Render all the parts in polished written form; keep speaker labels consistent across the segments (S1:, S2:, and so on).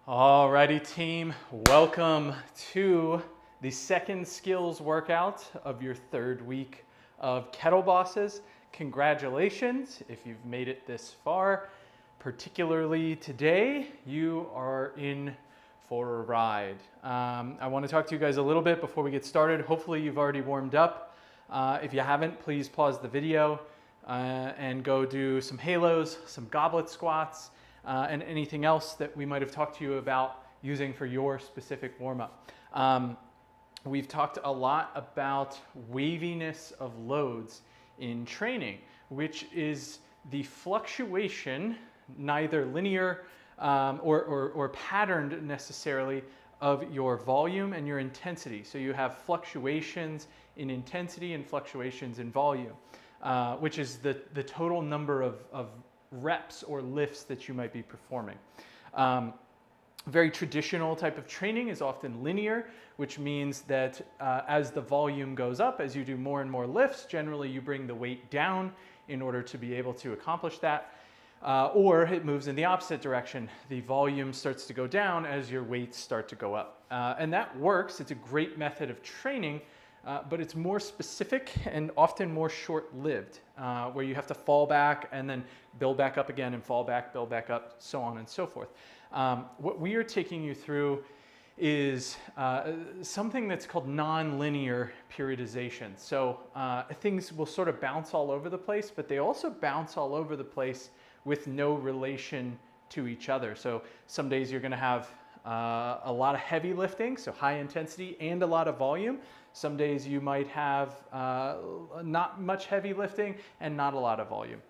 S1: Alrighty team, welcome to the second skills workout of your third week of Kettlebosses. Congratulations if you've made it this far. Particularly today, you are in for a ride. I want to talk to you guys a little bit before we get started. Hopefully you've already warmed up. If you haven't, please pause the video and go do some halos, some goblet squats, and anything else that we might have talked to you about using for your specific warm-up. We've talked a lot about waviness of loads in training, which is the fluctuation, neither linear or patterned necessarily, of your volume and your intensity. So you have fluctuations in intensity and fluctuations in volume, which is the total number of reps or lifts that you might be performing. Very traditional type of training is often linear, which means that as the volume goes up, as you do more and more lifts, generally you bring the weight down in order to be able to accomplish that. Or it moves in the opposite direction. The volume starts to go down as your weights start to go up. And that works. It's a great method of training, but it's more specific and often more short-lived, where you have to fall back and then build back up again and fall back, build back up, so on and so forth. What we are taking you through is something that's called non-linear periodization. So things will sort of bounce all over the place, but they also bounce all over the place with no relation to each other. So some days you're gonna have a lot of heavy lifting, so high intensity and a lot of volume. Some days you might have not much heavy lifting and not a lot of volume.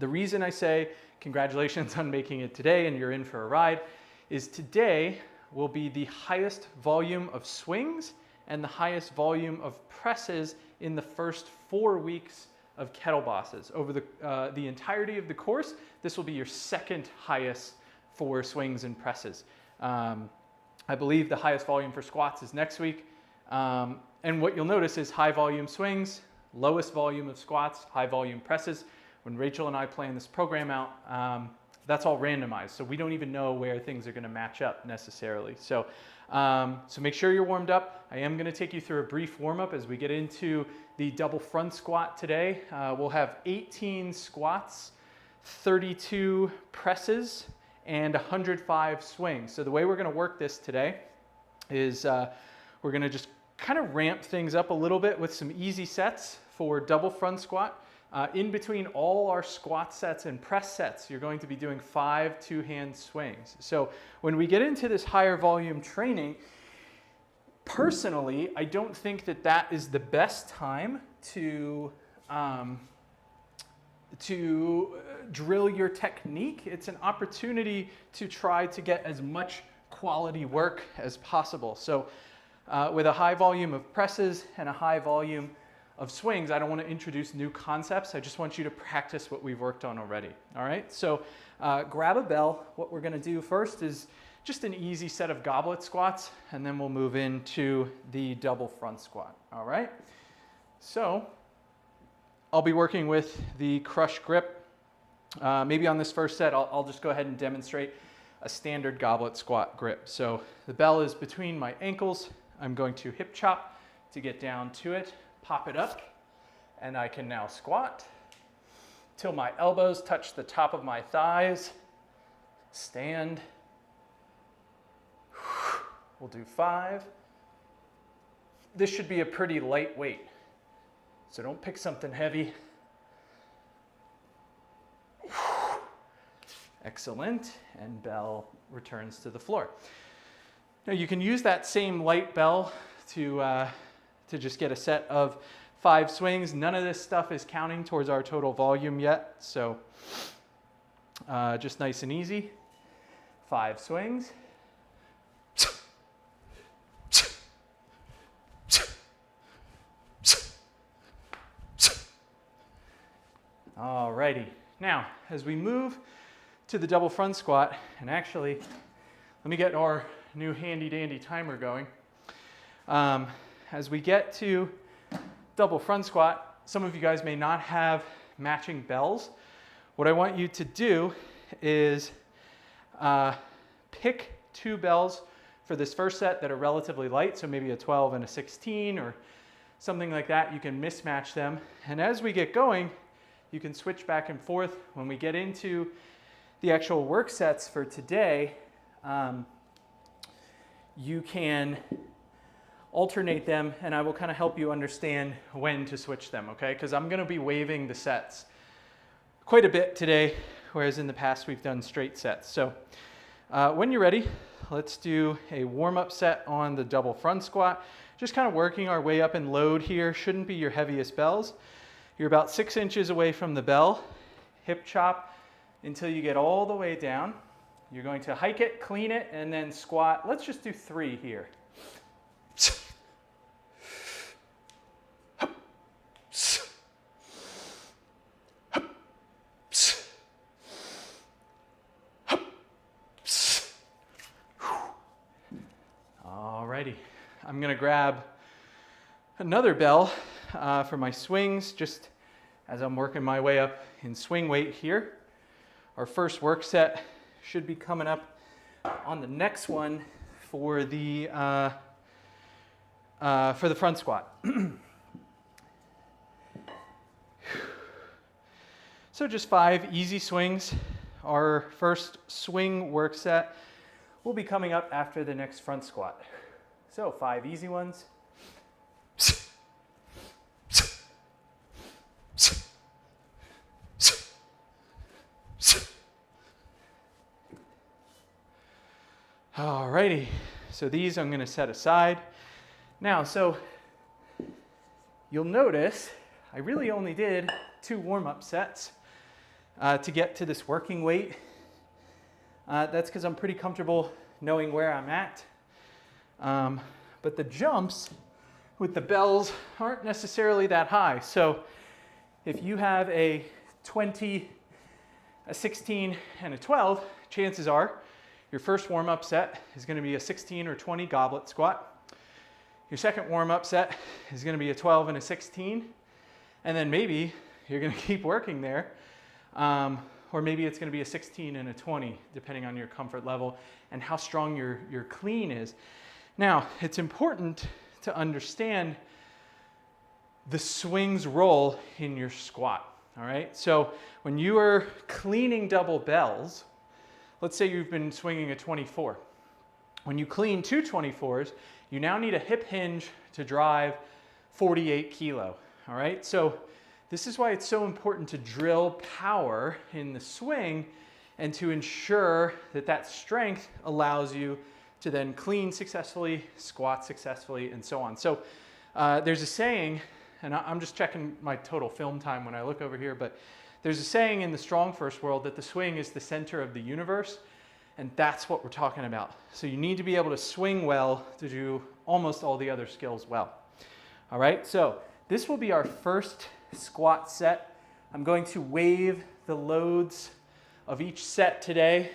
S1: The reason I say congratulations on making it today and you're in for a ride is today will be the highest volume of swings and the highest volume of presses in the first 4 weeks of Kettlebosses. Over the entirety of the course, this will be your second highest for swings and presses. I believe the highest volume for squats is next week. And what you'll notice is high volume swings, lowest volume of squats, high volume presses. When Rachel and I plan this program out, that's all randomized. So we don't even know where things are gonna match up necessarily. So make sure you're warmed up. I am gonna take you through a brief warm up as we get into the double front squat today. We'll have 18 squats, 32 presses, and 105 swings. So the way we're gonna work this today is we're gonna just kind of ramp things up a little bit with some easy sets for double front squat. In between all our squat sets and press sets, you're going to be doing 5 two-hand swings. So when we get into this higher volume training, personally, I don't think that that is the best time to drill your technique. It's an opportunity to try to get as much quality work as possible. So with a high volume of presses and a high volume of swings, I don't want to introduce new concepts. I just want you to practice what we've worked on already. All right, so grab a bell. What we're going to do first is just an easy set of goblet squats, and then we'll move into the double front squat. All right, so I'll be working with the crush grip. Maybe on this first set, I'll just go ahead and demonstrate a standard goblet squat grip. So the bell is between my ankles. I'm going to hip chop to get down to it, pop it up, and I can now squat till my elbows touch the top of my thighs. Stand. We'll do 5. This should be a pretty light weight, so don't pick something heavy. Excellent, and bell returns to the floor. Now you can use that same light bell to just get a set of 5 swings. None of this stuff is counting towards our total volume yet, so just nice and easy. 5 swings. Alrighty, now as we move to the double front squat, and actually let me get our new handy dandy timer going. As we get to double front squat, some of you guys may not have matching bells. What I want you to do is pick 2 bells for this first set that are relatively light, so maybe a 12 and a 16 or something like that. You can mismatch them. And as we get going, you can switch back and forth. When we get into the actual work sets for today, you can alternate them, and I will kind of help you understand when to switch them, okay? Because I'm going to be waving the sets quite a bit today, whereas in the past we've done straight sets. So when you're ready, let's do a warm-up set on the double front squat. Just kind of working our way up in load here. Shouldn't be your heaviest bells. You're about 6 inches away from the bell. Hip chop until you get all the way down. You're going to hike it, clean it, and then squat. Let's just do 3 here. Alrighty, I'm gonna grab another bell for my swings, just as I'm working my way up in swing weight here. Our first work set should be coming up on the next one for the front squat. So just 5 easy swings. Our first swing work set will be coming up after the next front squat. So 5 easy ones. Alrighty, so these I'm going to set aside. Now, so you'll notice I really only did 2 warm-up sets to get to this working weight. That's because I'm pretty comfortable knowing where I'm at. But the jumps with the bells aren't necessarily that high. So if you have a 20, a 16, and a 12, chances are your first warm-up set is going to be a 16 or 20 goblet squat. Your second warm-up set is going to be a 12 and a 16. And then maybe you're going to keep working there. Or maybe it's going to be a 16 and a 20, depending on your comfort level and how strong your clean is. Now, it's important to understand the swing's role in your squat, all right? So when you are cleaning double bells, let's say you've been swinging a 24. When you clean 2 24s, you now need a hip hinge to drive 48 kilo, all right? So this is why it's so important to drill power in the swing and to ensure that that strength allows you to then clean successfully, squat successfully, and so on. So there's a saying, and I'm just checking my total film time when I look over here, but there's a saying in the strong first world that the swing is the center of the universe, and that's what we're talking about. So you need to be able to swing well to do almost all the other skills well. All right, so this will be our first squat set. I'm going to wave the loads of each set today.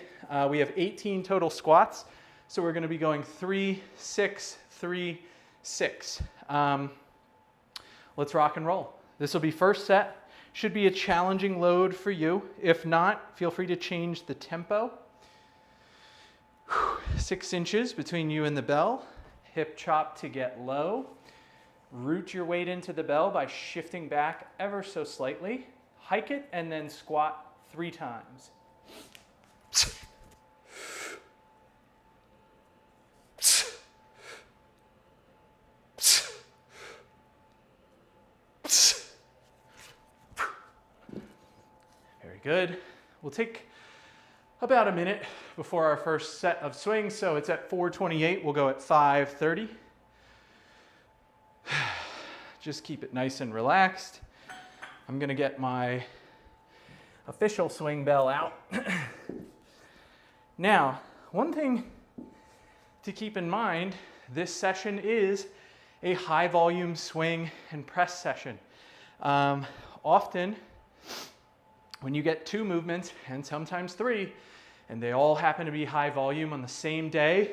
S1: We have 18 total squats, so we're going to be going 3, 6, 3, 6. Let's rock and roll. This will be first set. Should be a challenging load for you. If not, feel free to change the tempo. 6 inches between you and the bell. Hip chop to get low. Root your weight into the bell by shifting back ever so slightly. Hike it and then squat 3 times. Very good. We'll take about a minute before our first set of swings. So it's at 4:28. We'll go at 5:30. Just keep it nice and relaxed. I'm going to get my official swing bell out. Now, one thing to keep in mind, this session is a high volume swing and press session. Often, when you get 2 movements, and sometimes 3, and they all happen to be high volume on the same day,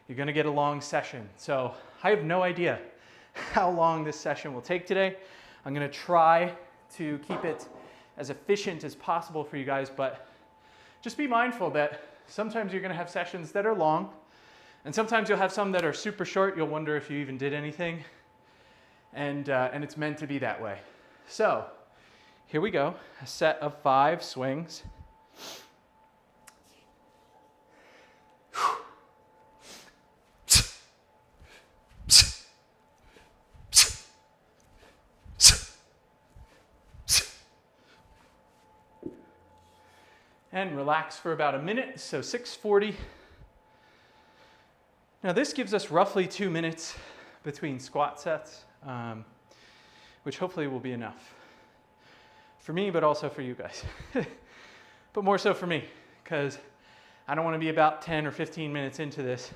S1: you're going to get a long session. So I have no idea how long this session will take today. I'm going to try to keep it as efficient as possible for you guys, but just be mindful that sometimes you're gonna have sessions that are long, and sometimes you'll have some that are super short. You'll wonder if you even did anything, and it's meant to be that way. So here we go, a set of 5 swings. And relax for about a minute, so 6:40. Now this gives us roughly 2 minutes between squat sets, which hopefully will be enough for me, but also for you guys. But more so for me, because I don't want to be about 10 or 15 minutes into this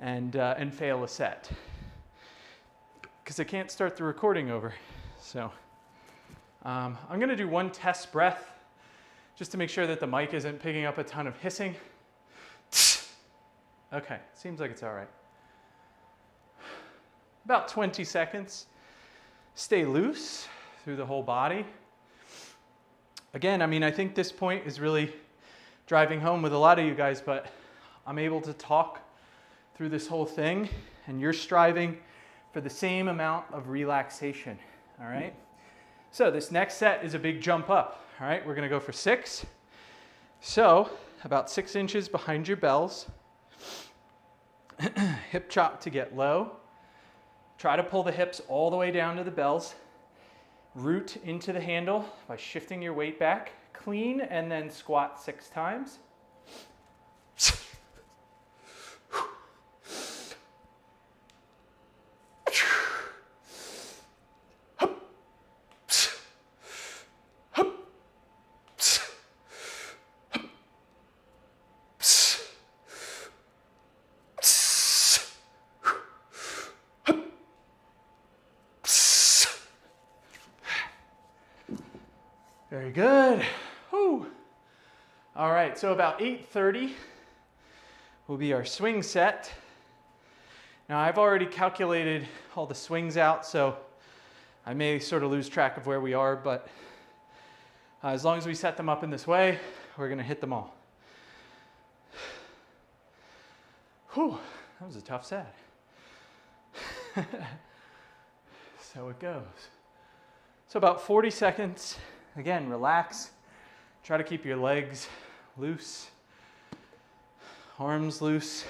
S1: and fail a set, because I can't start the recording over. So I'm going to do one test breath, just to make sure that the mic isn't picking up a ton of hissing. Okay, seems like it's all right. About 20 seconds. Stay loose through the whole body. Again, I mean, I think this point is really driving home with a lot of you guys, but I'm able to talk through this whole thing, and you're striving for the same amount of relaxation, all right? So this next set is a big jump up. All right, we're gonna go for 6. So about 6 inches behind your bells. Hip chop to get low. Try to pull the hips all the way down to the bells. Root into the handle by shifting your weight back. Clean and then squat 6 times. Very good. Whew. All right, so about 8:30 will be our swing set. Now I've already calculated all the swings out, so I may sort of lose track of where we are, but as long as we set them up in this way, we're gonna hit them all. Whew, that was a tough set. So it goes. So about 40 seconds. Again, relax. Try to keep your legs loose, arms loose.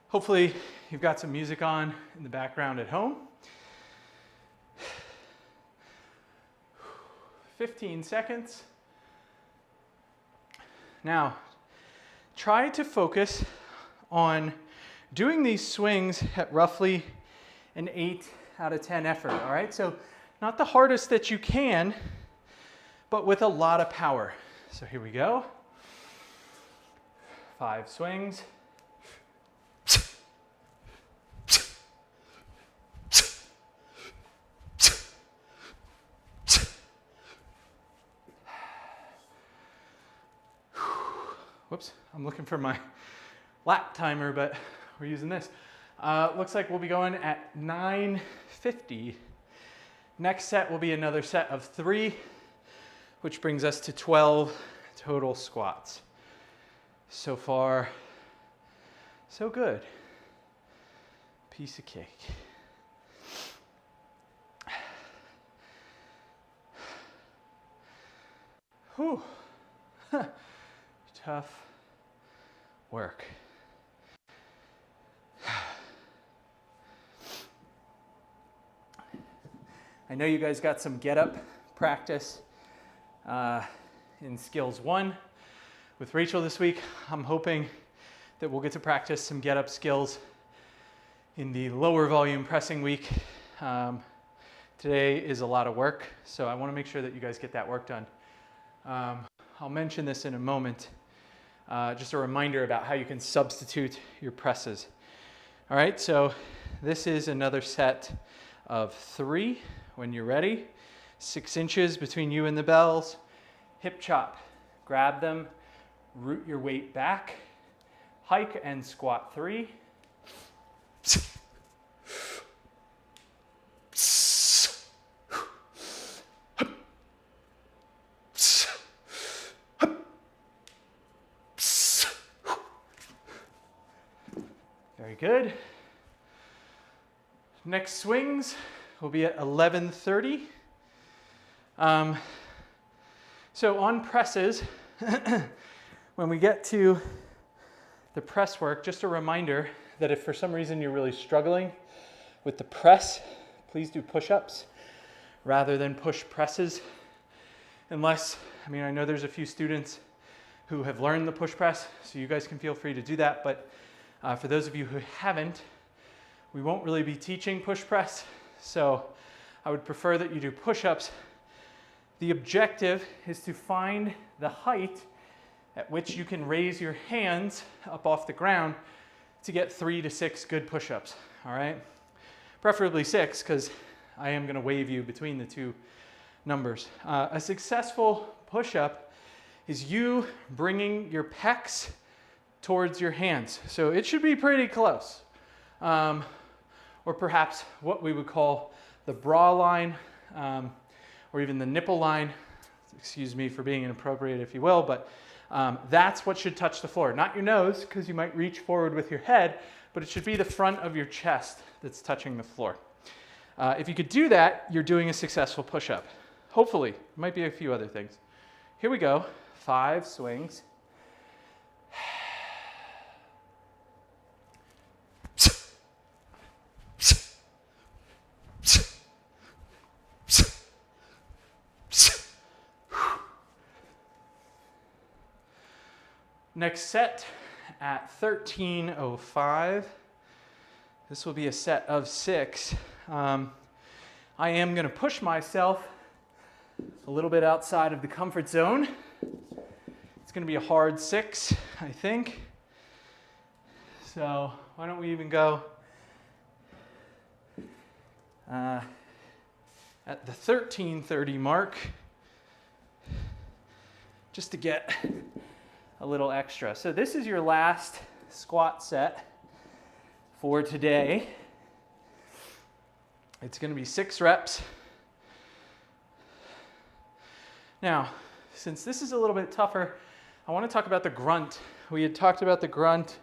S1: Hopefully you've got some music on in the background at home. 15 seconds. Now, try to focus on doing these swings at roughly an 8 out of 10 effort, all right? So not the hardest that you can, but with a lot of power. So here we go. 5 swings. Whoops, I'm looking for my lap timer, but we're using this. Looks like we'll be going at 9:50. Next set will be another set of 3, which brings us to 12 total squats. So far, so good. Piece of cake. Whew. Tough work. I know you guys got some get up practice in skills 1 with Rachel this week. I'm hoping that we'll get to practice some get up skills in the lower volume pressing week. Today is a lot of work, so I want to make sure that you guys get that work done. I'll mention this in a moment. Just a reminder about how you can substitute your presses. All right, so this is another set of 3 when you're ready. 6 inches between you and the bells. Hip chop, grab them, root your weight back, hike and squat 3. Very good. Next swings will be at 11:30. So on presses, when we get to the press work, just a reminder that if for some reason you're really struggling with the press, please do push-ups rather than push presses. Unless, I know there's a few students who have learned the push press, so you guys can feel free to do that, but for those of you who haven't, we won't really be teaching push press, so I would prefer that you do push-ups. The objective is to find the height at which you can raise your hands up off the ground to get 3 to 6 good push-ups, all right? Preferably 6, because I am gonna wave you between the two numbers. A successful push-up is you bringing your pecs towards your hands. So it should be pretty close. Or perhaps what we would call the bra line, or even the nipple line. Excuse me for being inappropriate, if you will, but that's what should touch the floor. Not your nose, because you might reach forward with your head, but it should be the front of your chest that's touching the floor. If you could do that, you're doing a successful push-up. Hopefully. There might be a few other things. Here we go. 5 swings. Next set at 13:05. This will be a set of 6. I am going to push myself a little bit outside of the comfort zone. It's going to be a hard 6, I think. So why don't we even go at the 13:30 mark, just to get a little extra. So this is your last squat set for today. It's going to be 6 reps. Now, since this is a little bit tougher, I want to talk about the grunt. We had talked about the grunt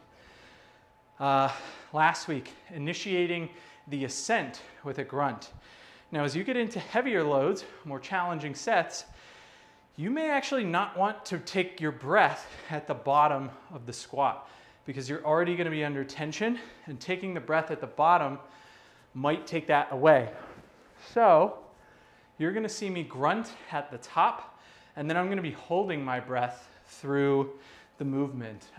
S1: last week, initiating the ascent with a grunt. Now, as you get into heavier loads, more challenging sets, you may actually not want to take your breath at the bottom of the squat because you're already going to be under tension, and taking the breath at the bottom might take that away. So you're going to see me grunt at the top, and then I'm going to be holding my breath through the movement.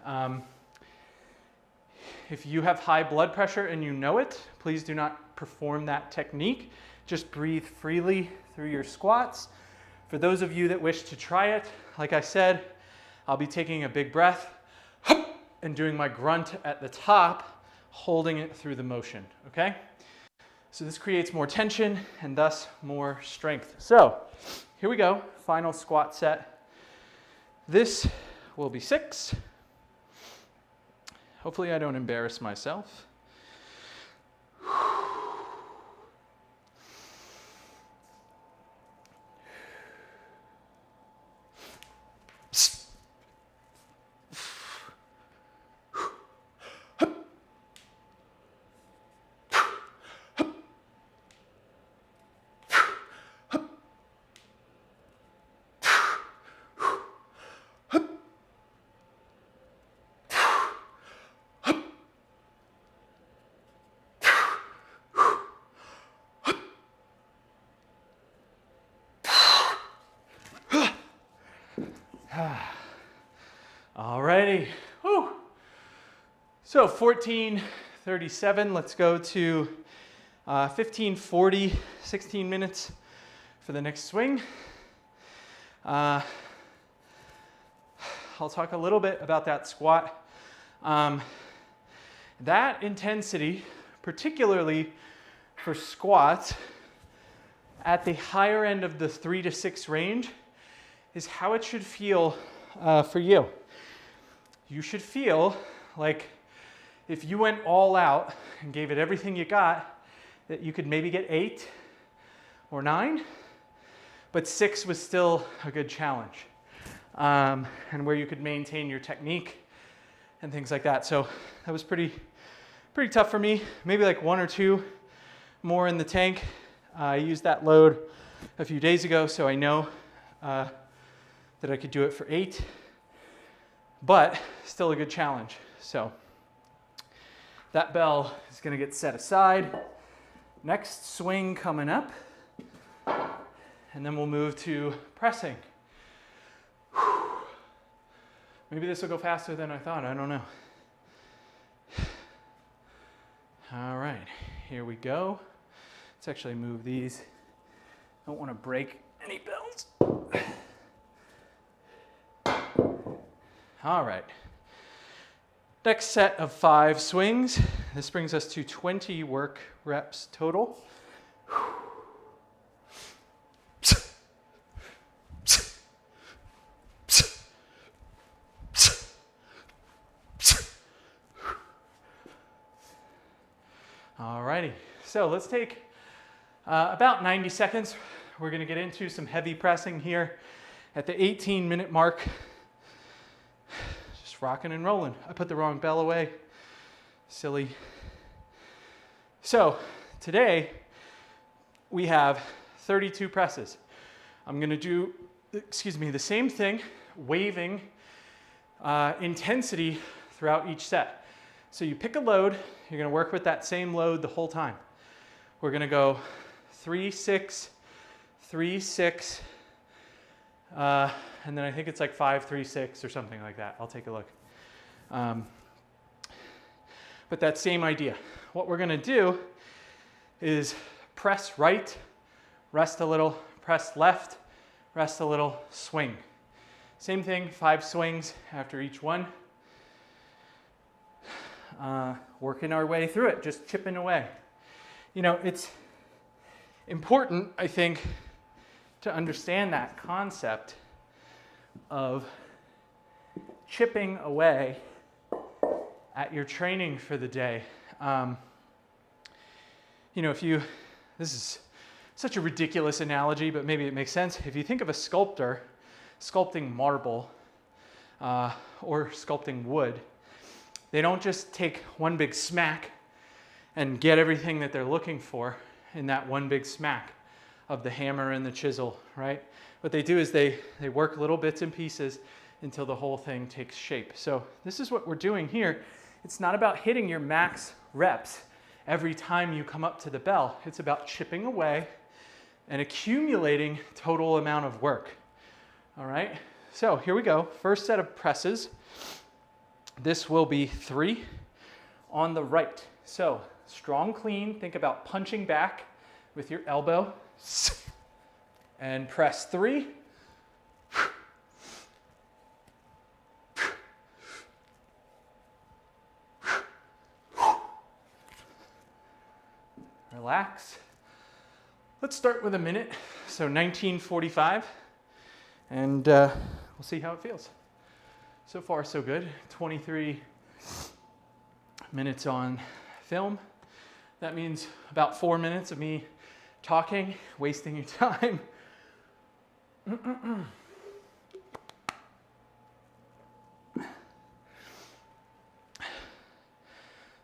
S1: If you have high blood pressure and you know it, please do not perform that technique. Just breathe freely through your squats. For those of you that wish to try it, like I said, I'll be taking a big breath and doing my grunt at the top, holding it through the motion, okay? So this creates more tension and thus more strength. So here we go, final squat set. This will be 6. Hopefully I don't embarrass myself. Alrighty, whew. So 14:37, let's go to 15:40, 16 minutes for the next swing. I'll talk a little bit about that squat. That intensity, particularly for squats, at the higher end of the 3 to 6 range, is how it should feel for you. You should feel like if you went all out and gave it everything you got, that you could maybe get 8 or 9, but 6 was still a good challenge, and where you could maintain your technique and things like that. So that was pretty pretty tough for me. Maybe like 1 or 2 more in the tank. I used that load a few days ago, so I know that I could do it for 8, but still a good challenge. So that bell is going to get set aside. Next swing coming up, and then we'll move to pressing. Maybe this will go faster than I thought, I don't know. All right, here we go. Let's actually move these. Don't want to break any bells. All right. Next set of 5 swings. This brings us to 20 work reps total. Alrighty, so let's take about 90 seconds. We're going to get into some heavy pressing here at the 18-minute mark. Just rocking and rolling. I put the wrong bell away. Silly. So today we have 32 presses. I'm going to do, the same thing, waving intensity throughout each set. So you pick a load, you're going to work with that same load the whole time. We're going to go 3, 6, 3, 6, and then I think it's like 5, 3, 6 or something like that. I'll take a look. But that same idea. What we're going to do is press right, rest a little, press left, rest a little, swing. Same thing, 5 swings after each one. Working our way through it, just chipping away. You know, it's important, I think, to understand that concept of chipping away at your training for the day. You know, this is such a ridiculous analogy, but maybe it makes sense. If you think of a sculptor sculpting marble or sculpting wood, they don't just take one big smack and get everything that they're looking for in that one big smack of the hammer and the chisel, right? What they do is they work little bits and pieces until the whole thing takes shape. So this is what we're doing here. It's not about hitting your max reps every time you come up to the bell. It's about chipping away and accumulating total amount of work. All right, so here we go. First set of presses. This will be 3 on the right. So strong clean, think about punching back with your elbow and press 3. Relax. Let's start with a minute. So 19:45, and we'll see how it feels. So far, so good. 23 minutes on film. That means about 4 minutes of me talking, wasting your time.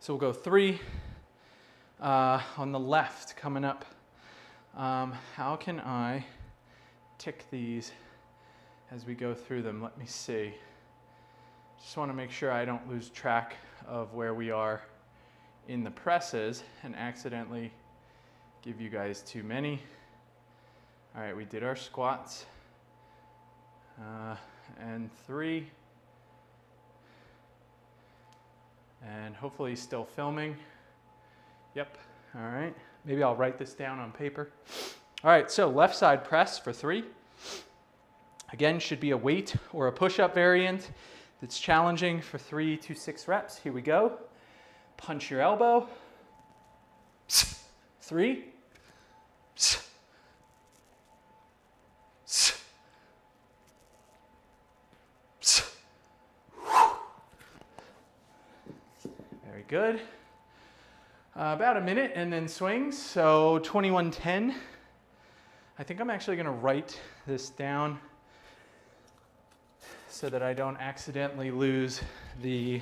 S1: So we'll go 3 on the left coming up. How can I tick these as we go through them? Let me see. Just want to make sure I don't lose track of where we are in the presses and accidentally give you guys too many. All right, we did our squats. And 3. And hopefully still filming. Yep, all right. Maybe I'll write this down on paper. All right, so left side press for 3. Again, should be a weight or a push-up variant that's challenging for 3 to 6 reps. Here we go. Punch your elbow. 3. Very good. About a minute and then swings. So 21:10. I think I'm actually going to write this down so that I don't accidentally lose the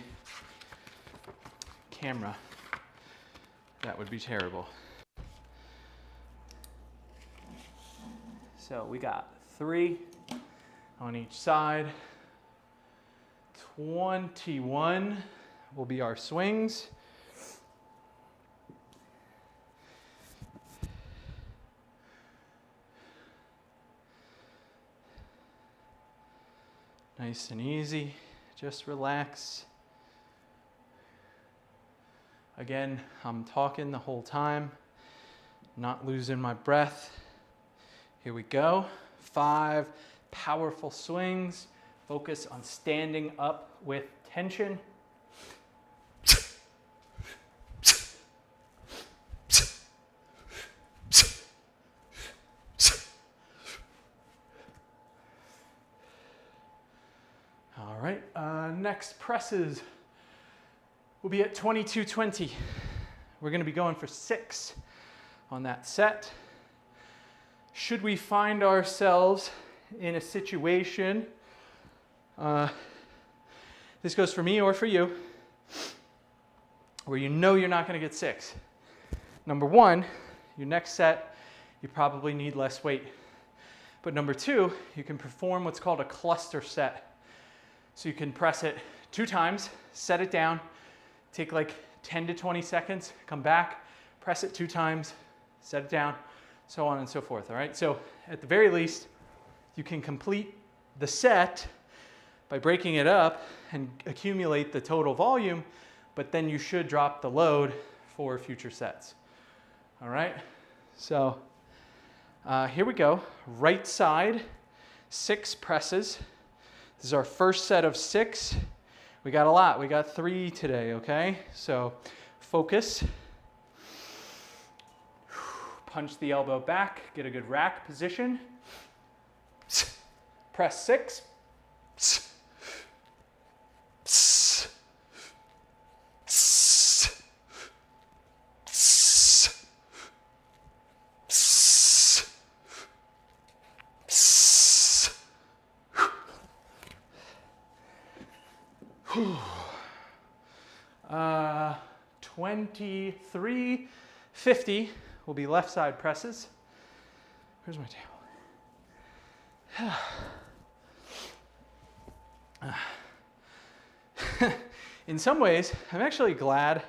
S1: camera. That would be terrible. So we got 3 on each side. 21 will be our swings. Nice and easy, just relax. Again, I'm talking the whole time, not losing my breath. Here we go. 5 powerful swings. Focus on standing up with tension. All right, next presses will be at 22-20. We're going to be going for 6 on that set. Should we find ourselves in a situation, this goes for me or for you, where you know you're not going to get 6. Number 1, your next set, you probably need less weight. But number 2, you can perform what's called a cluster set. So you can press it 2 times, set it down, take like 10 to 20 seconds, come back, press it 2 times, set it down, so on and so forth, all right? So at the very least, you can complete the set by breaking it up and accumulate the total volume, but then you should drop the load for future sets, all right? So here we go, right side, 6 presses. This is our first set of 6. We got a lot. We got 3 today, okay? So focus. Punch the elbow back. Get a good rack position. Press 6. Whew. 23-50 will be left side presses. Where's my table? In some ways, I'm actually glad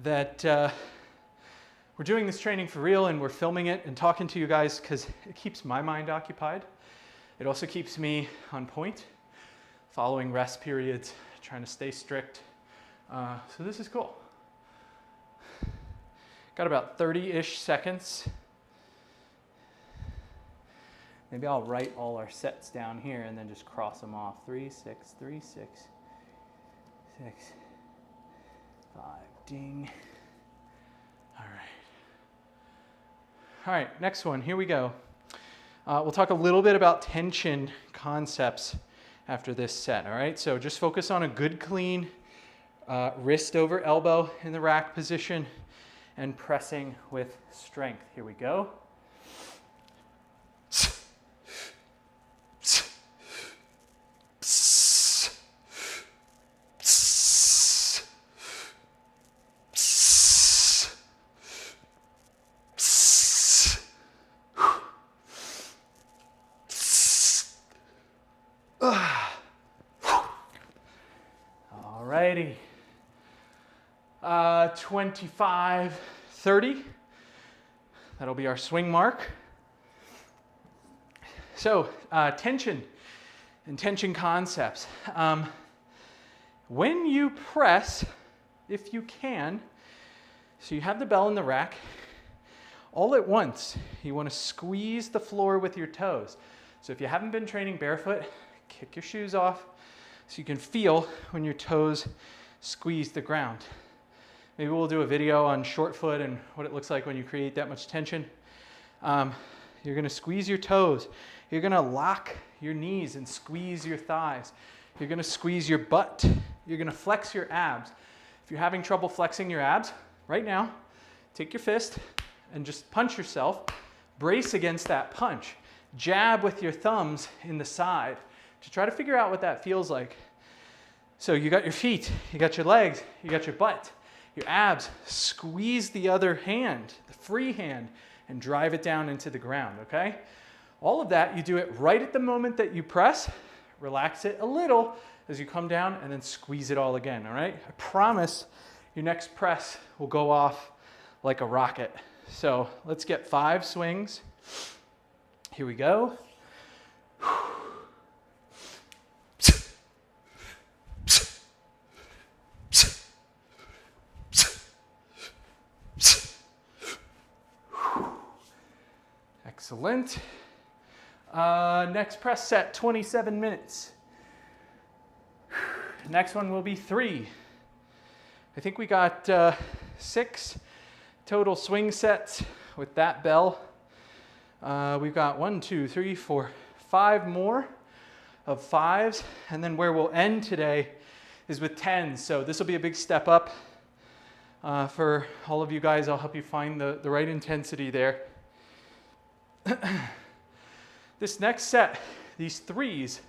S1: that we're doing this training for real and we're filming it and talking to you guys, because it keeps my mind occupied. It also keeps me on point, following rest periods, trying to stay strict. So this is cool. Got about 30-ish seconds. Maybe I'll write all our sets down here and then just cross them off. 3, 6, 3, 6, 6, 5, ding. All right. All right, next one, here we go. We'll talk a little bit about tension concepts after this set, all right? So just focus on a good clean wrist over elbow in the rack position and pressing with strength. Here we go. Alrighty. 25-30. That'll be our swing mark. So tension and tension concepts. When you press, if you can, so you have the bell in the rack, all at once, you want to squeeze the floor with your toes. So if you haven't been training barefoot, kick your shoes off so you can feel when your toes squeeze the ground. Maybe we'll do a video on short foot and what it looks like when you create that much tension. You're gonna squeeze your toes. You're gonna lock your knees and squeeze your thighs. You're gonna squeeze your butt. You're gonna flex your abs. If you're having trouble flexing your abs, right now, take your fist and just punch yourself. Brace against that punch. Jab with your thumbs in the side to try to figure out what that feels like. So you got your feet, you got your legs, you got your butt. your abs, squeeze the other hand, the free hand, and drive it down into the ground, okay? All of that, you do it right at the moment that you press, relax it a little as you come down, and then squeeze it all again, all right? I promise your next press will go off like a rocket. So let's get 5 swings. Here we go. Excellent. Next press set, 27 minutes. Next one will be 3. I think we got 6 total swing sets with that bell. We've got 1, 2, 3, 4, 5 more of 5s. And then where we'll end today is with 10s. So this will be a big step up for all of you guys. I'll help you find the right intensity there. This next set, these 3s,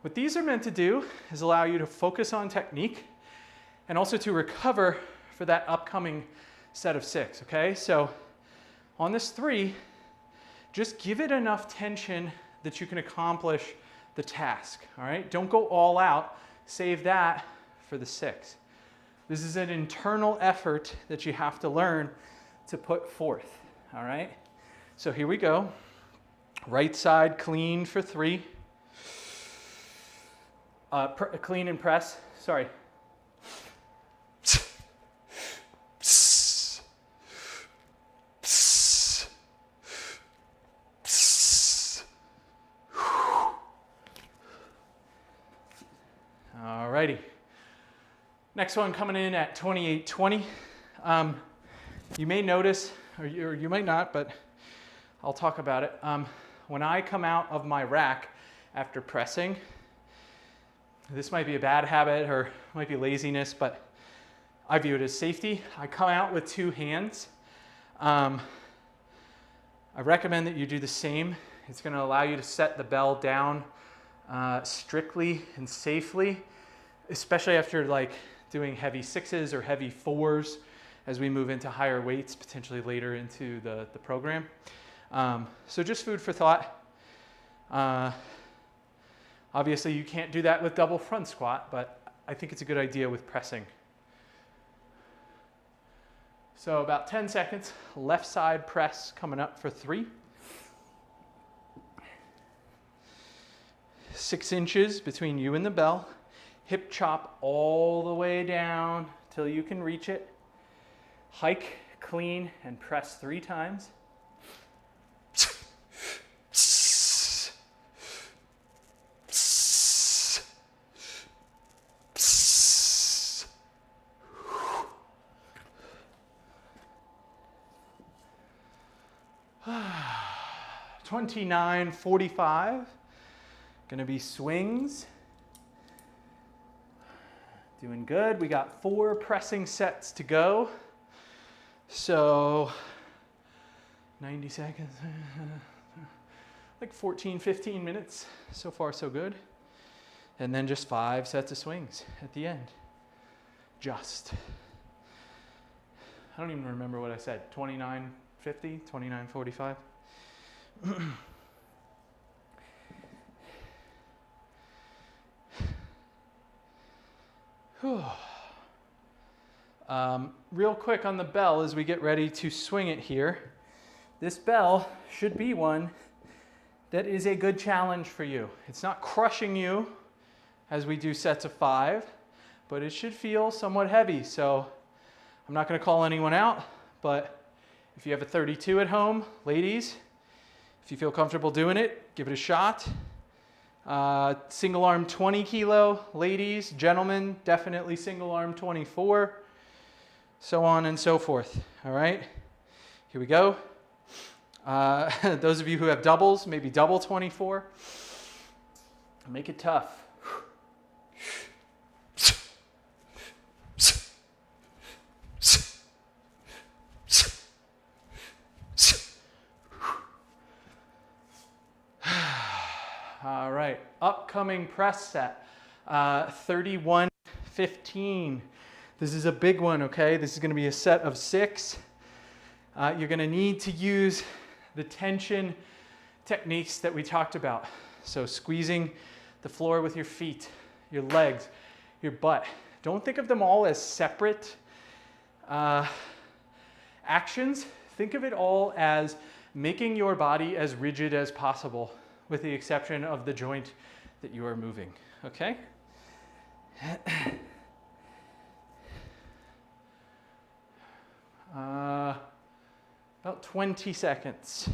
S1: what these are meant to do is allow you to focus on technique and also to recover for that upcoming set of 6, okay? So on this 3, just give it enough tension that you can accomplish the task, all right? Don't go all out, save that for the 6. This is an internal effort that you have to learn to put forth, all right? So here we go. Right side clean for 3. Clean and press, sorry. Alrighty. Next one coming in at 28:20. You may notice, or you might not, but I'll talk about it. When I come out of my rack after pressing, this might be a bad habit or might be laziness, but I view it as safety. I come out with 2 hands. I recommend that you do the same. It's going to allow you to set the bell down strictly and safely, especially after like doing heavy 6s or heavy 4s as we move into higher weights, potentially later into the program. So just food for thought. Obviously you can't do that with double front squat, but I think it's a good idea with pressing. So about 10 seconds, left side press coming up for 3. 6 inches between you and the bell. Hip chop all the way down till you can reach it. Hike, clean, and press 3 times. $29.45. Gonna be swings. Doing good. We got 4 pressing sets to go. So 90 seconds. Like 14, 15 minutes. So far, so good. And then just 5 sets of swings at the end. Just. I don't even remember what I said. 29.50, 29.45. Real quick on the bell as we get ready to swing it here. This bell should be one that is a good challenge for you. It's not crushing you as we do sets of 5, but it should feel somewhat heavy. So I'm not going to call anyone out, but if you have a 32 at home, ladies, if you feel comfortable doing it, give it a shot. Single arm 20 kilo, ladies, gentlemen, definitely single arm 24, so on and so forth. All right, here we go. Those of you who have doubles, maybe double 24. Make it tough. All right, upcoming press set, 31:15. This is a big one, okay? This is gonna be a set of 6. You're gonna need to use the tension techniques that we talked about. So squeezing the floor with your feet, your legs, your butt. Don't think of them all as separate actions. Think of it all as making your body as rigid as possible, with the exception of the joint that you are moving, okay? About 20 seconds.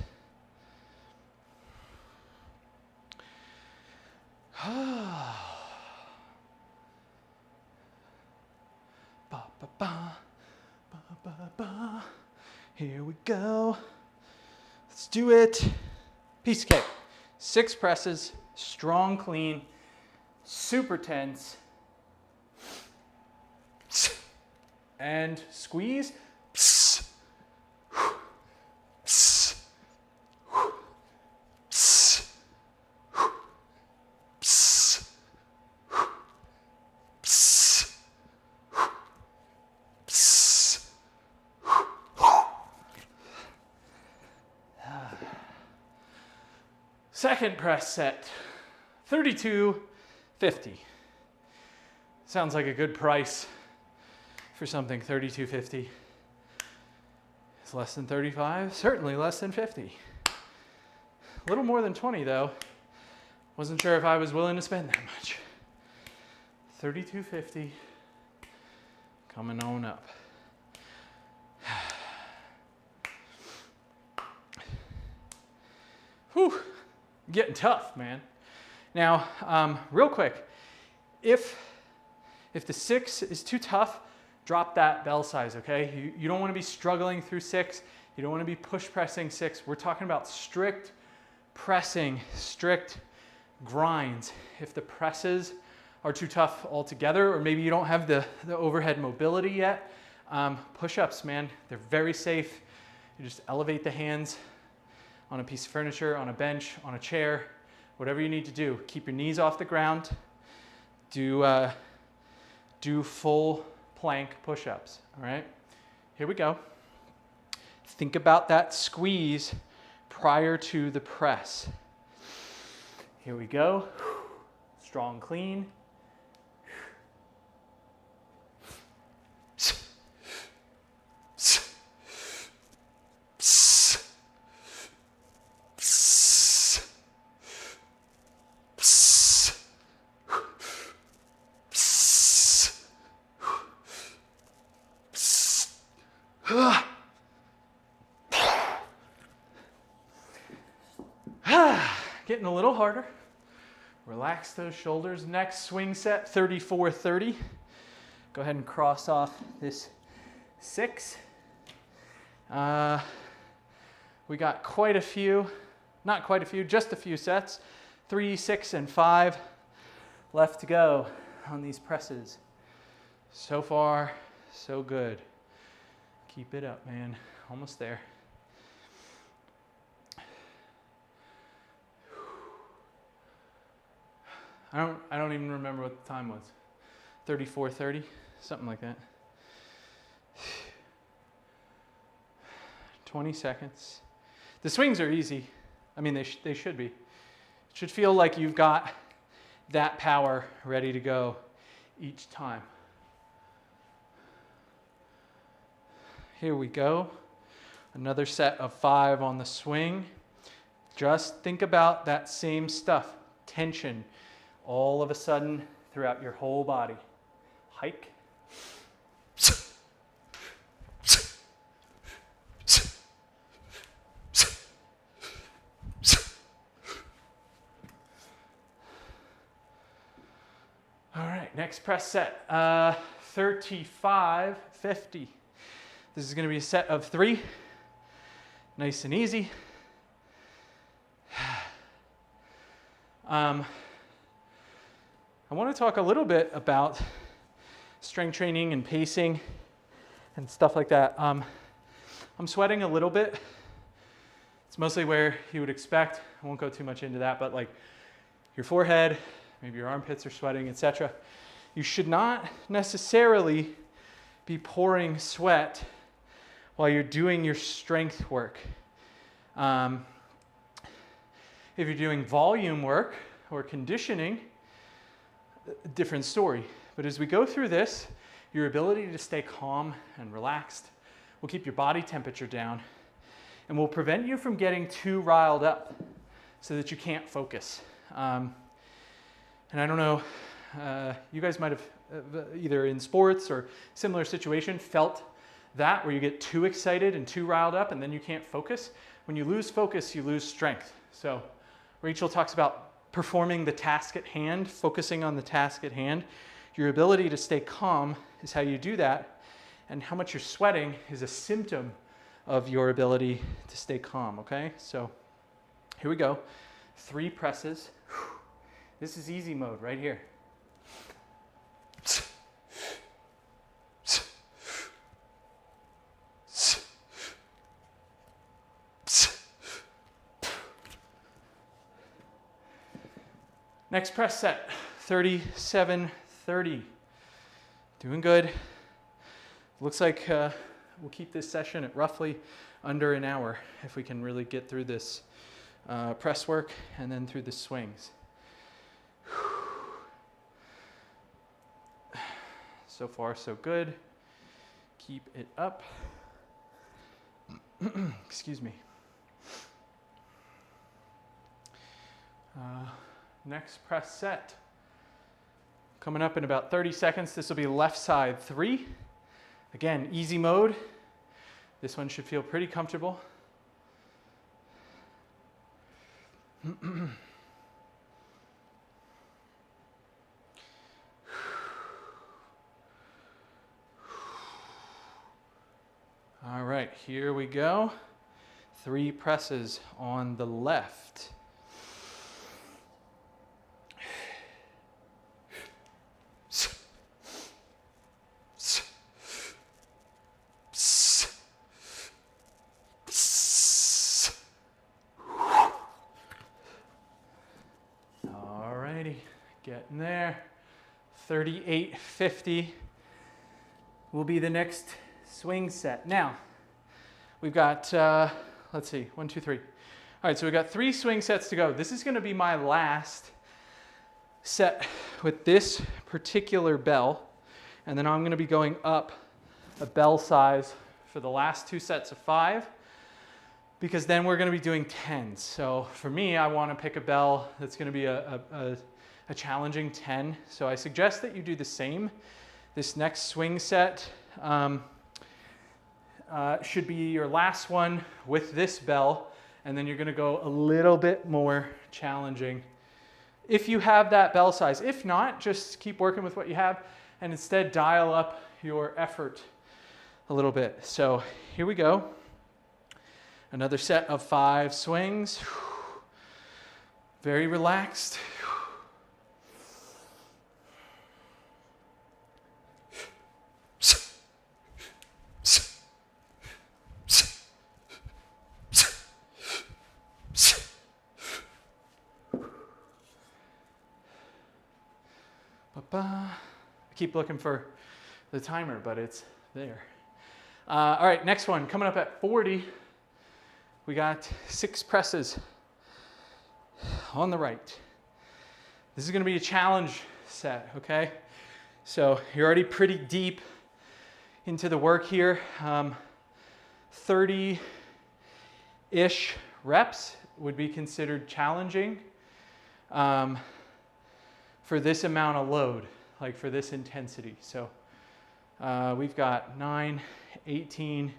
S1: Ba, ba, ba, ba, ba, ba. Here we go. Let's do it. Piece of cake. 6 presses, strong, clean, super tense. And squeeze. Second press set, 32.50. Sounds like a good price for something. 32.50. It's less than 35, certainly less than 50. A little more than 20 though. Wasn't sure if I was willing to spend that much. 32.50, coming on up. Whew. Getting tough, man. Now, real quick, if the 6 is too tough, drop that bell size, okay? You don't want to be struggling through 6. You don't want to be push pressing 6. We're talking about strict pressing, strict grinds. If the presses are too tough altogether, or maybe you don't have the overhead mobility yet, push-ups, man, they're very safe. You just elevate the hands on a piece of furniture, on a bench, on a chair, whatever you need to do. Keep your knees off the ground. Do full plank push-ups, all right? Here we go. Think about that squeeze prior to the press. Here we go. Strong, clean. Getting a little harder. Relax those shoulders. Next swing set, 34.30. Go ahead and cross off this 6. We got quite a few, not quite a few, just a few sets. 3, 6, and 5 left to go on these presses. So far, so good. Keep it up, man. Almost there. I don't even remember what the time was. 34:30, something like that. 20 seconds. The swings are easy. I mean, they should be. It should feel like you've got that power ready to go each time. Here we go. Another set of 5 on the swing. Just think about that same stuff. Tension all of a sudden throughout your whole body. Hike. All right, next press set, 35.50. This is going to be a set of 3, nice and easy. I want to talk a little bit about strength training and pacing and stuff like that. I'm sweating a little bit. It's mostly where you would expect. I won't go too much into that, but like your forehead, maybe your armpits are sweating, etc. You should not necessarily be pouring sweat while you're doing your strength work. If you're doing volume work or conditioning, different story. But as we go through this, your ability to stay calm and relaxed will keep your body temperature down and will prevent you from getting too riled up so that you can't focus. And I don't know, you guys might have either in sports or similar situation felt that where you get too excited and too riled up and then you can't focus. When you lose focus, you lose strength. So Rachel talks about performing the task at hand, focusing on the task at hand. Your ability to stay calm is how you do that, and how much you're sweating is a symptom of your ability to stay calm, okay? So here we go. 3 presses. This is easy mode right here. Next press set, 37-30. Doing good. Looks like we'll keep this session at roughly under an hour if we can really get through this press work and then through the swings. So far, so good. Keep it up. Excuse me. Next press set. Coming up in about 30 seconds, this will be left side 3. Again, easy mode. This one should feel pretty comfortable. All right, here we go. 3 presses on the left. Getting there. 38-50 will be the next swing set. Now, we've got, let's see, 1, 2, 3. All right, so we've got 3 swing sets to go. This is going to be my last set with this particular bell. And then I'm going to be going up a bell size for the last 2 sets of 5. Because then we're going to be doing 10s. So for me, I want to pick a bell that's going to be a challenging 10. So I suggest that you do the same. This next swing set should be your last one with this bell, and then you're going to go a little bit more challenging if you have that bell size. If not, just keep working with what you have and instead dial up your effort a little bit. So here we go. Another set of 5 swings. Very relaxed. I keep looking for the timer, but it's there. All right, next one. Coming up at 40, we got 6 presses on the right. This is going to be a challenge set, okay? So you're already pretty deep into the work here. 30-ish reps would be considered challenging. For this amount of load, like for this intensity. So we've got 9, 18,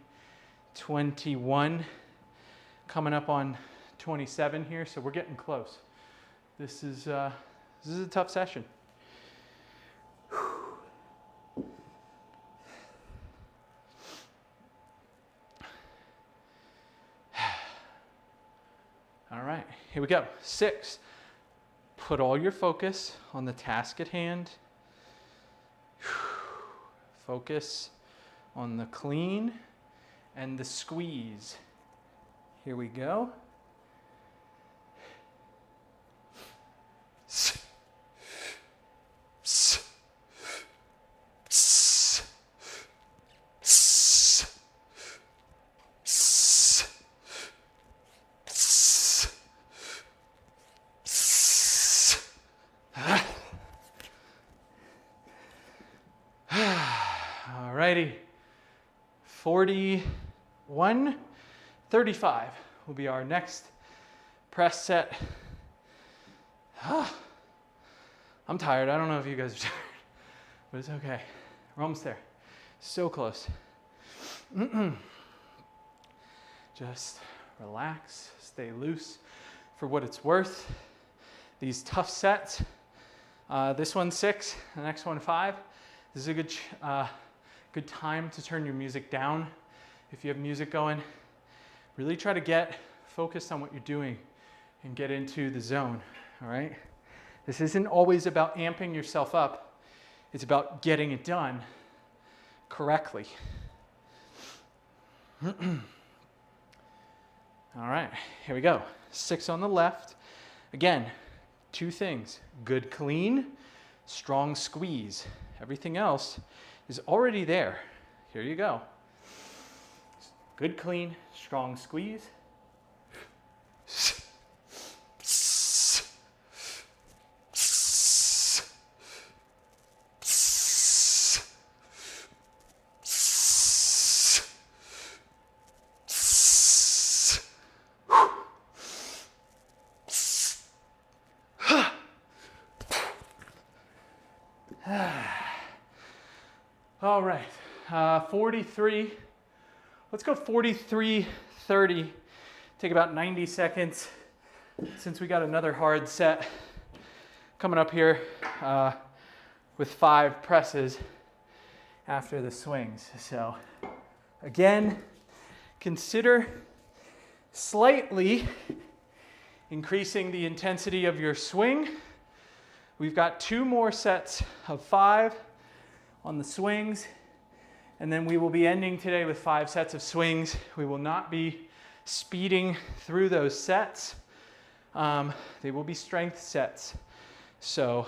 S1: 21, coming up on 27 here, so we're getting close. This is a tough session. All right, here we go. 6. Put all your focus on the task at hand. Focus on the clean and the squeeze. Here we go. 41, 35 will be our next press set. I'm tired. I don't know if you guys are tired, but it's okay. We're almost there. So close. Just relax, stay loose for what it's worth. These tough sets, this one 6, the next one 5. This is a good time to turn your music down. If you have music going, really try to get focused on what you're doing and get into the zone, all right? This isn't always about amping yourself up. It's about getting it done correctly. All right, here we go. 6 on the left. Again, 2 things. Good clean, strong squeeze. Everything else is already there. Here you go. Good clean, strong squeeze. All right, 43. Let's go 43, 30. Take about 90 seconds since we got another hard set coming up here with 5 presses after the swings. So again, consider slightly increasing the intensity of your swing. We've got 2 more sets of 5 on the swings, and then we will be ending today with 5 sets of swings. We will not be speeding through those sets. They will be strength sets. So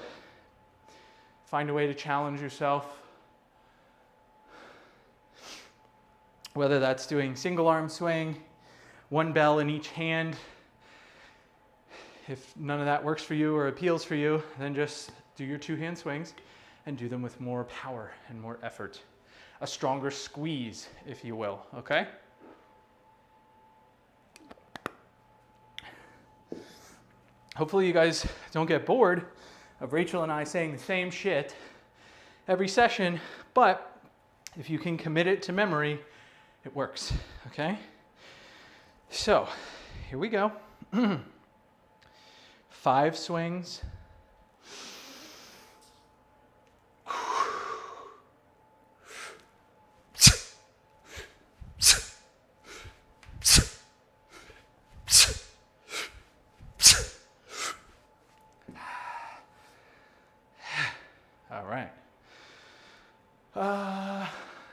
S1: find a way to challenge yourself, whether that's doing single arm swing, 1 bell in each hand. If none of that works for you or appeals for you, then just do your 2-hand swings and do them with more power and more effort. A stronger squeeze, if you will, okay? Hopefully you guys don't get bored of Rachel and I saying the same shit every session, but if you can commit it to memory, it works, okay? So, here we go. 5 swings. All right.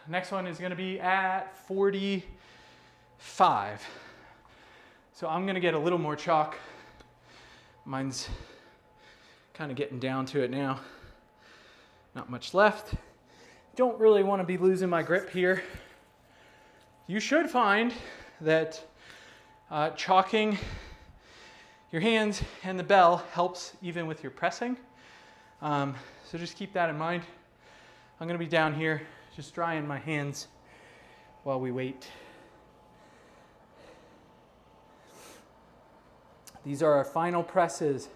S1: Next one is going to be at 45. So I'm going to get a little more chalk. Mine's kind of getting down to it now. Not much left. Don't really want to be losing my grip here. You should find that chalking your hands and the bell helps even with your pressing. So just keep that in mind. I'm going to be down here just drying my hands while we wait. These are our final presses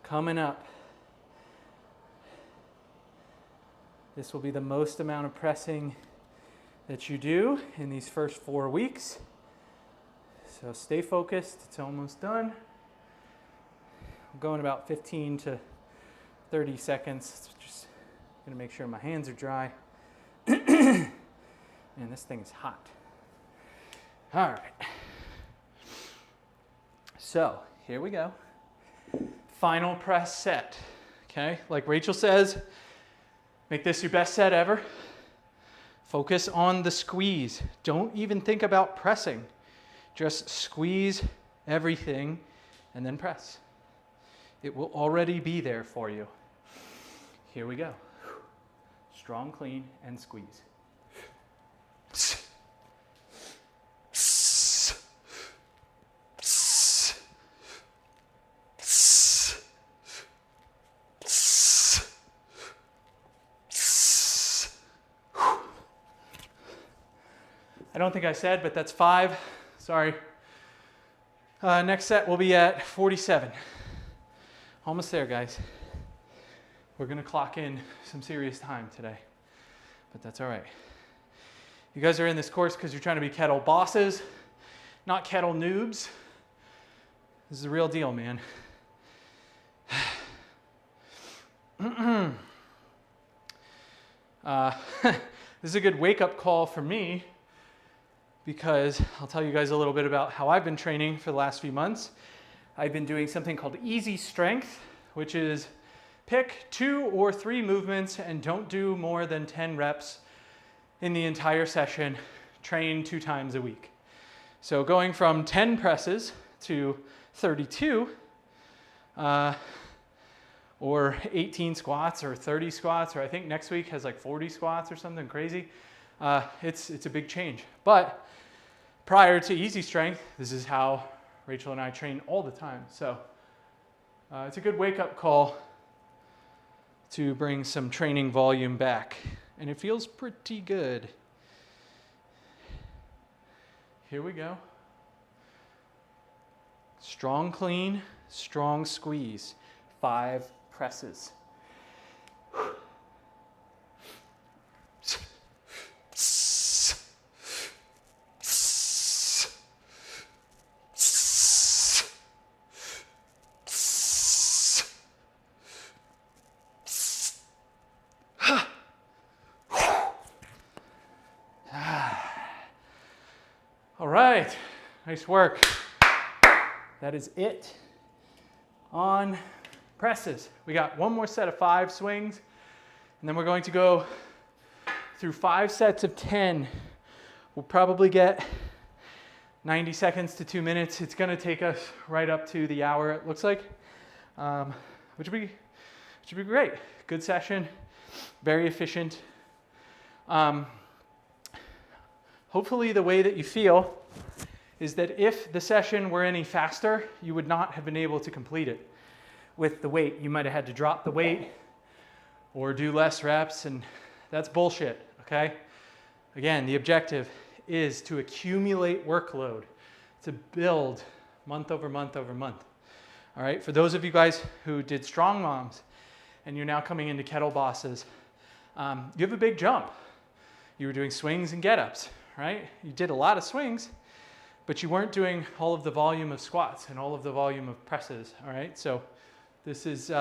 S1: coming up. This will be the most amount of pressing that you do in these first 4 weeks. So stay focused. It's almost done. I'm going about 15 to 30 seconds. Just gonna make sure my hands are dry. Man, this thing is hot. All right. So here we go. Final press set. Okay, like Rachel says, make this your best set ever. Focus on the squeeze. Don't even think about pressing. Just squeeze everything and then press. It will already be there for you. Here we go. Strong, clean, and squeeze. don't think I said, but that's 5. Sorry. Next set will be at 47. Almost there, guys. We're going to clock in some serious time today, but that's all right. You guys are in this course because you're trying to be kettle bosses, not kettle noobs. This is the real deal, man. This is a good wake-up call for me because I'll tell you guys a little bit about how I've been training for the last few months. I've been doing something called easy strength, which is pick 2 or 3 movements and don't do more than 10 reps in the entire session. Train 2 times a week. So going from 10 presses to 32, or 18 squats or 30 squats, or I think next week has like 40 squats or something crazy. It's a big change. But prior to easy strength, this is how Rachel and I train all the time. So it's a good wake-up call to bring some training volume back. And it feels pretty good. Here we go. Strong clean, strong squeeze. 5 presses. All right, nice work. That is it on presses. We got one more set of 5 swings, and then we're going to go through 5 sets of 10. We'll probably get 90 seconds to 2 minutes. It's going to take us right up to the hour, it looks like, which would be great. Good session, very efficient. Hopefully the way that you feel is that if the session were any faster, you would not have been able to complete it with the weight. You might have had to drop the weight or do less reps, and that's bullshit, okay? Again, the objective is to accumulate workload, to build month over month over month. All right, for those of you guys who did strong moms and you're now coming into Kettlebosses, you have a big jump. You were doing swings and get-ups, right? You did a lot of swings, but you weren't doing all of the volume of squats and all of the volume of presses, all right? So this is,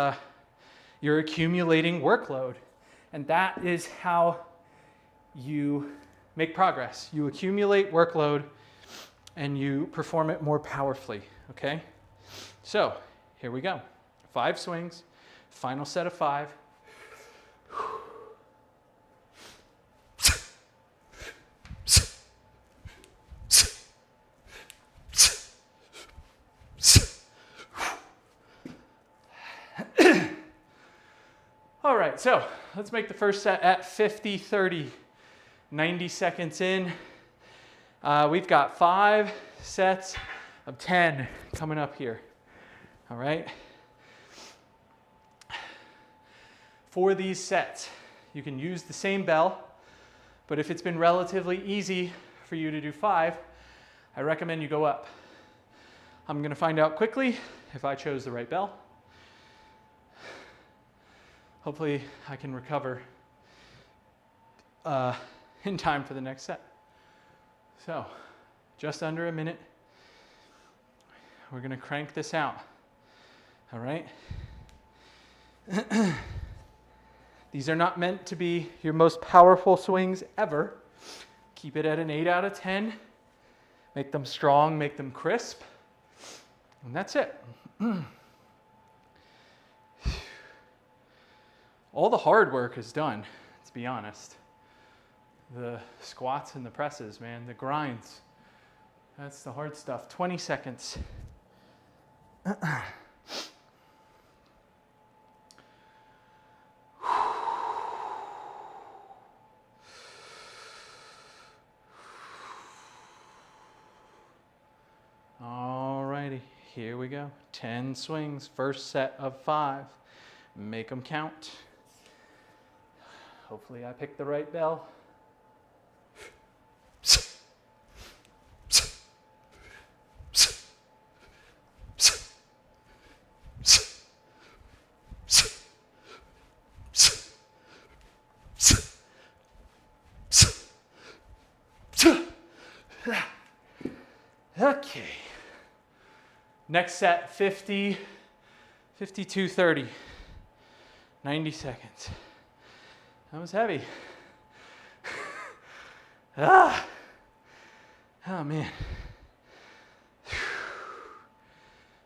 S1: you're accumulating workload, and that is how you make progress. You accumulate workload and you perform it more powerfully, okay? So here we go. 5 swings, final set of 5. All right, so let's make the first set at 50-30. 90 seconds in. We've got 5 sets of 10 coming up here. All right. For these sets, you can use the same bell, but if it's been relatively easy for you to do 5, I recommend you go up. I'm going to find out quickly if I chose the right bell. Hopefully I can recover in time for the next set. So, just under a minute. We're going to crank this out. All right? These are not meant to be your most powerful swings ever. Keep it at an 8 out of 10. Make them strong, make them crisp. And that's it. All the hard work is done, to be honest. The squats and the presses, man, the grinds. That's the hard stuff. 20 seconds. Alrighty, here we go. 10 swings, first set of 5. Make them count. Hopefully I picked the right bell. Next set, 50, 52, 30. 90 seconds. That was heavy. Ah! Oh man.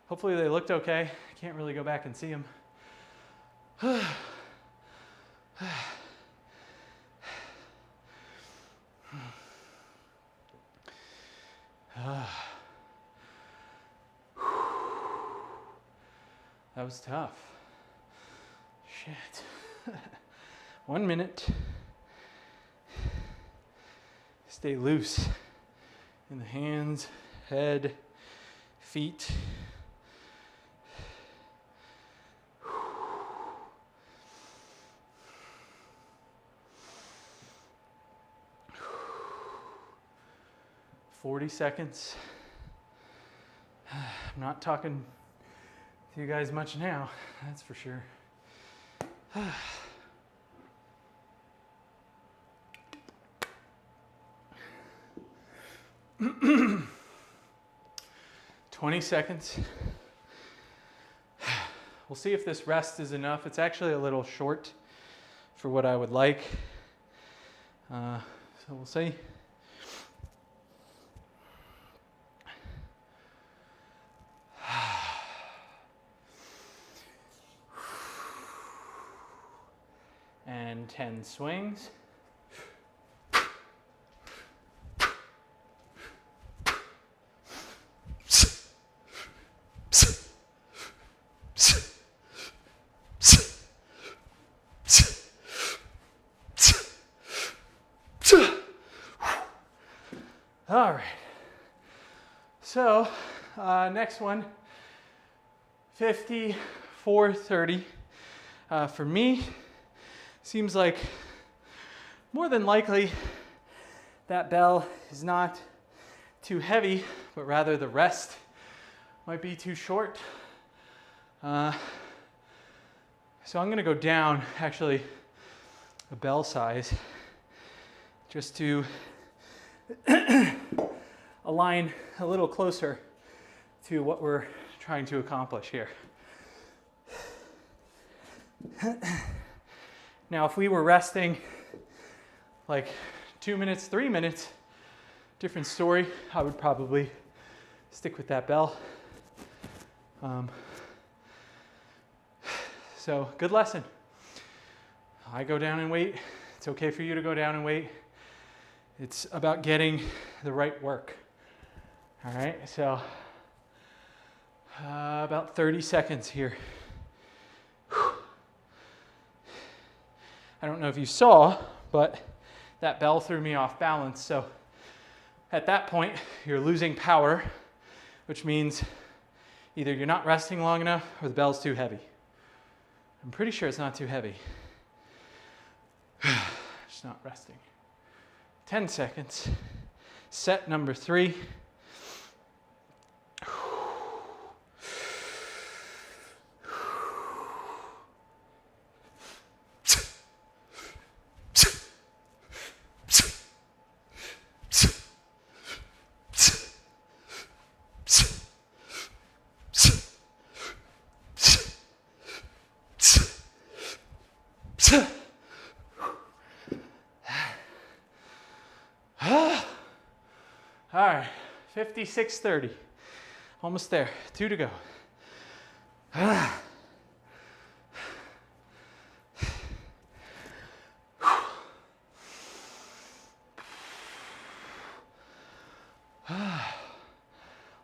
S1: Hopefully they looked okay. I can't really go back and see them. That was tough. Shit. 1 minute. Stay loose in the hands, head, feet. "40 seconds. I'm not talking to you guys much now, that's for sure. 20 seconds. We'll see if this rest is enough. It's actually a little short for what I would like. So we'll see. And 10 swings. All right. So next one, 54, 30. For me, seems like more than likely that bell is not too heavy, but rather the rest might be too short. So I'm going to go down actually a bell size just to align a little closer to what we're trying to accomplish here. Now, if we were resting like 2 minutes, 3 minutes, different story. I would probably stick with that bell. So good lesson. I go down in weight. It's okay for you to go down in weight. It's about getting the right work. All right, so about 30 seconds here. I don't know if you saw, but that bell threw me off balance. So at that point, you're losing power, which means either you're not resting long enough or the bell's too heavy. I'm pretty sure it's not too heavy. Just not resting. 10 seconds. Set number 3. All right, 56:30. Almost there. 2 to go. A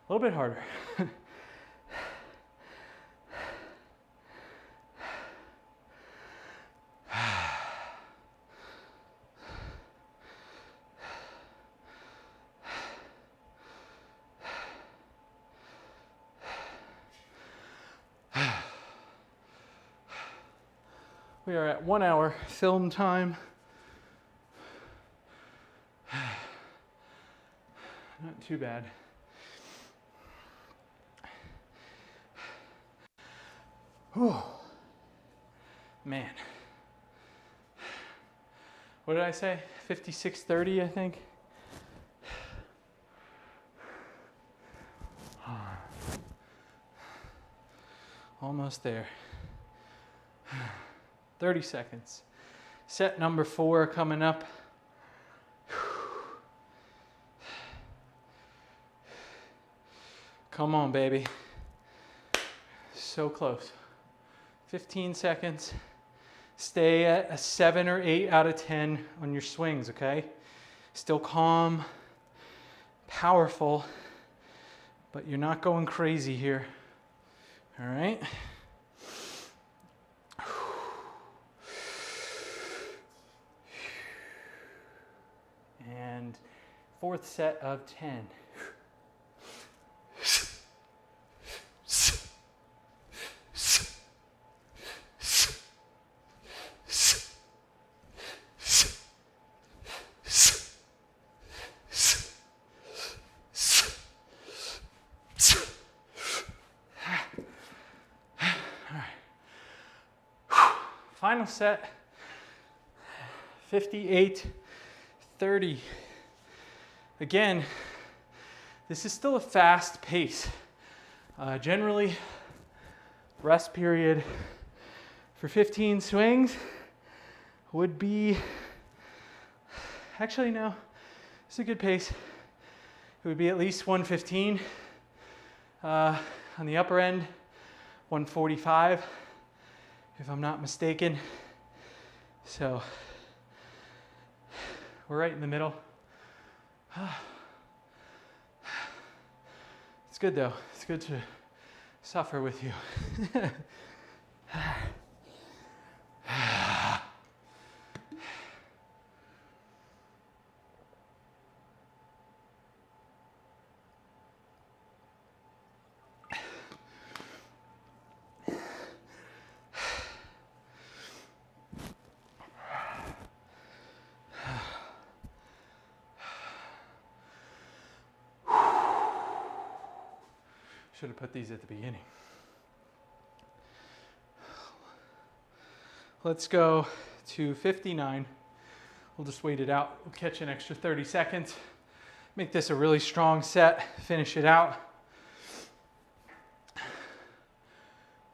S1: little bit harder. We are at 1 hour film time. Not too bad. Whew. Man. What did I say? 56:30, I think. Almost there. 30 seconds. Set number 4 coming up. Come on, baby. So close. 15 seconds. Stay at a 7 or 8 out of 10 on your swings, okay? Still calm, powerful, but you're not going crazy here. All right? And 4th set of 10. Final set, 58-30. Again, this is still a fast pace. Generally, rest period for 15 swings would be, actually no, it's a good pace. It would be at least 115. On the upper end, 145. If I'm not mistaken. So we're right in the middle. It's good though. It's good to suffer with you. Should have put these at the beginning. Let's go to 59. We'll just wait it out. We'll catch an extra 30 seconds. Make this a really strong set. Finish it out.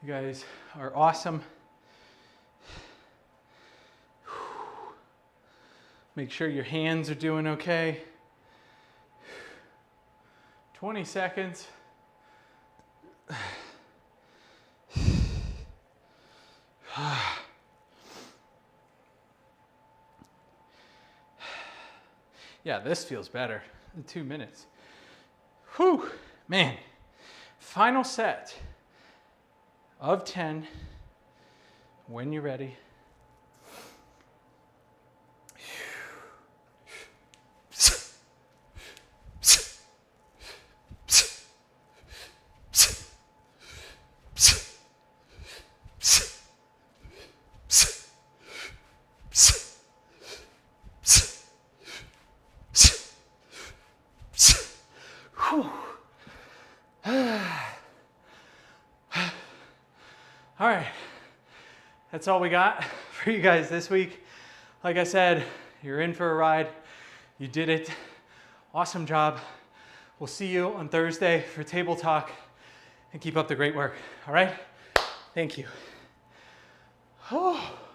S1: You guys are awesome. Make sure your hands are doing okay. 20 seconds. Yeah, this feels better in 2 minutes. Whew, man. Final set of 10 when you're ready. All right, that's all we got for you guys this week. Like I said, you're in for a ride. You did it. Awesome job. We'll see you on Thursday for table talk, and keep up the great work. All right? Thank you. Oh.